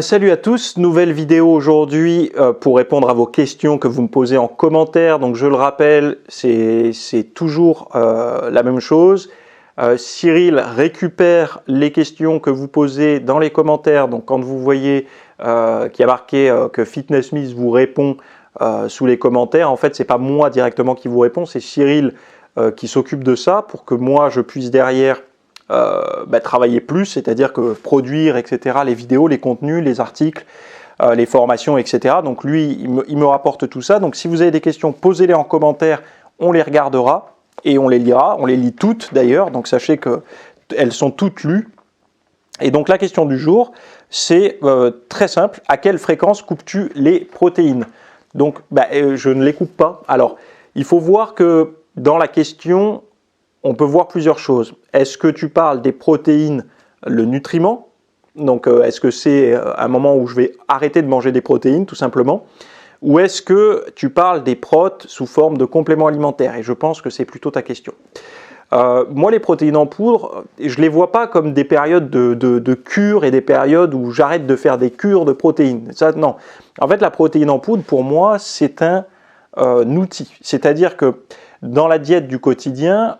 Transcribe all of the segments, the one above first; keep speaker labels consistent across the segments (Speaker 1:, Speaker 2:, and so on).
Speaker 1: Salut à tous, nouvelle vidéo aujourd'hui pour répondre à vos questions que vous me posez en commentaire. Donc je le rappelle, c'est toujours la même chose. Cyril récupère les questions que vous posez dans les commentaires. Donc quand vous voyez qu'il y a marqué que Fitness Miss vous répond sous les commentaires, en fait c'est pas moi directement qui vous réponds, c'est Cyril qui s'occupe de ça pour que moi je puisse derrière travailler plus, c'est-à-dire que produire, etc., les vidéos, les contenus, les articles, les formations, etc. Donc lui, il me rapporte tout ça. Donc si vous avez des questions, posez-les en commentaire, on les regardera et on les lira. On les lit toutes d'ailleurs, donc sachez qu'elles sont toutes lues. Et donc la question du jour, c'est très simple, à quelle fréquence coupes-tu les protéines? Donc je ne les coupe pas. Alors, il faut voir que dans la question, on peut voir plusieurs choses. Est-ce que tu parles des protéines, le nutriment? Donc, est-ce que c'est un moment où je vais arrêter de manger des protéines, tout simplement? Ou est-ce que tu parles des protes sous forme de compléments alimentaires? Et je pense que c'est plutôt ta question. Moi, les protéines en poudre, je ne les vois pas comme des périodes de cure et des périodes où j'arrête de faire des cures de protéines. Ça, non. En fait, la protéine en poudre, pour moi, c'est un outil. C'est-à-dire que dans la diète du quotidien,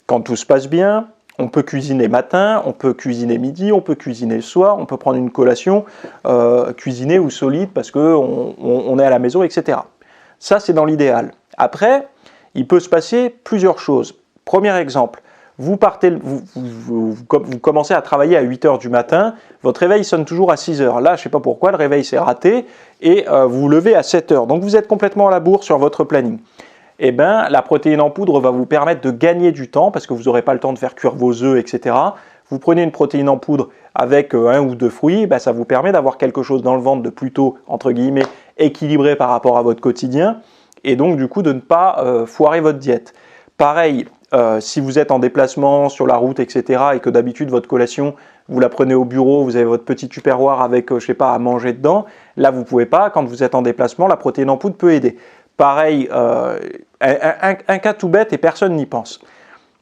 Speaker 1: quand tout se passe bien, on peut cuisiner matin, on peut cuisiner midi, on peut cuisiner le soir, on peut prendre une collation cuisinée ou solide parce qu'on est à la maison, etc. Ça, c'est dans l'idéal. Après, il peut se passer plusieurs choses. Premier exemple, vous commencez à travailler à 8 h du matin, votre réveil sonne toujours à 6 h. Là, je ne sais pas pourquoi, le réveil s'est raté et vous vous levez à 7 h. Donc, vous êtes complètement à la bourre sur votre planning. Eh bien, la protéine en poudre va vous permettre de gagner du temps parce que vous n'aurez pas le temps de faire cuire vos œufs, etc. Vous prenez une protéine en poudre avec 1 ou 2 fruits, ça vous permet d'avoir quelque chose dans le ventre de plutôt, entre guillemets, équilibré par rapport à votre quotidien et donc du coup de ne pas foirer votre diète. Pareil, si vous êtes en déplacement sur la route, etc. et que d'habitude votre collation, vous la prenez au bureau, vous avez votre petit tupperware avec, je sais pas, à manger dedans, là vous ne pouvez pas, quand vous êtes en déplacement, la protéine en poudre peut aider. Pareil, un cas tout bête et personne n'y pense.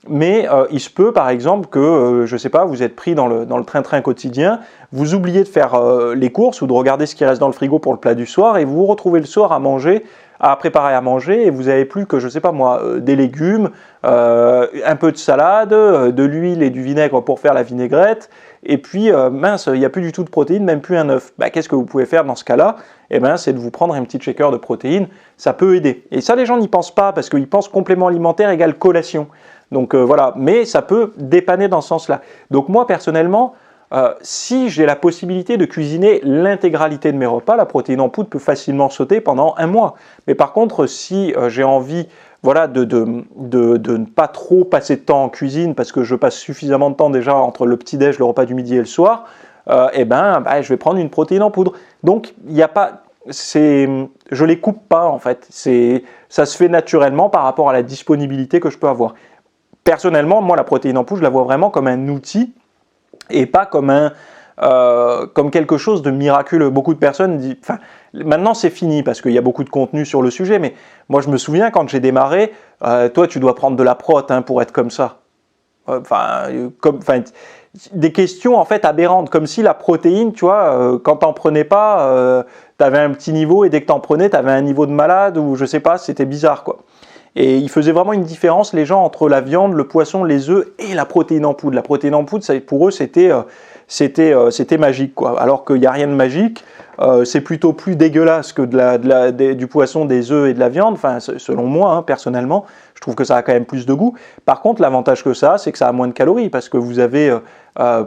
Speaker 1: Mais il se peut par exemple que, je ne sais pas, vous êtes pris dans le train-train quotidien, vous oubliez de faire les courses ou de regarder ce qui reste dans le frigo pour le plat du soir et vous vous retrouvez le soir à manger, à préparer à manger et vous n'avez plus que, je ne sais pas moi, des légumes, un peu de salade, de l'huile et du vinaigre pour faire la vinaigrette et puis mince, il n'y a plus du tout de protéines, même plus un œuf. Qu'est-ce que vous pouvez faire dans ce cas-là? C'est de vous prendre un petit shaker de protéines, ça peut aider. Et ça, les gens n'y pensent pas parce qu'ils pensent complément alimentaire égale collation. Donc voilà, mais ça peut dépanner dans ce sens-là. Donc moi, personnellement, si j'ai la possibilité de cuisiner l'intégralité de mes repas, la protéine en poudre peut facilement sauter pendant 1 mois. Mais par contre, si j'ai envie de ne pas trop passer de temps en cuisine parce que je passe suffisamment de temps déjà entre le petit-déj, le repas du midi et le soir, je vais prendre une protéine en poudre. Donc, il n'y a pas... je les coupe pas en fait. Ça se fait naturellement par rapport à la disponibilité que je peux avoir. Personnellement, moi, la protéine en poudre, je la vois vraiment comme un outil et pas comme quelque chose de miraculeux. Beaucoup de personnes disent... Maintenant, c'est fini parce qu'il y a beaucoup de contenu sur le sujet, mais moi, je me souviens quand j'ai démarré, toi, tu dois prendre de la prot pour être comme ça. Des questions en fait aberrantes, comme si la protéine, tu vois, quand t'en prenais pas, t'avais un petit niveau et dès que t'en prenais, t'avais un niveau de malade ou je sais pas, c'était bizarre quoi. Et ils faisaient vraiment une différence, les gens, entre la viande, le poisson, les œufs et la protéine en poudre. La protéine en poudre, pour eux, c'était magique, quoi. Alors qu'il n'y a rien de magique, c'est plutôt plus dégueulasse que du poisson, des œufs et de la viande. Enfin, selon moi, personnellement, je trouve que ça a quand même plus de goût. Par contre, l'avantage que ça a, c'est que ça a moins de calories, parce que vous avez,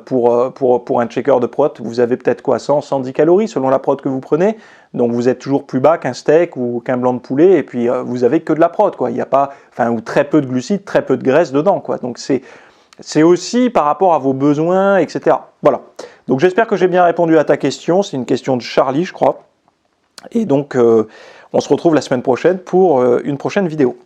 Speaker 1: pour un shaker de prot, vous avez peut-être quoi, 100, 110 calories selon la prot que vous prenez. Donc vous êtes toujours plus bas qu'un steak ou qu'un blanc de poulet, et puis vous avez que de la prot, quoi. Il n'y a pas, ou très peu de glucides, très peu de graisse dedans, quoi. Donc c'est aussi par rapport à vos besoins, etc. Voilà. Donc j'espère que j'ai bien répondu à ta question. C'est une question de Charlie, je crois. Et donc on se retrouve la semaine prochaine pour une prochaine vidéo.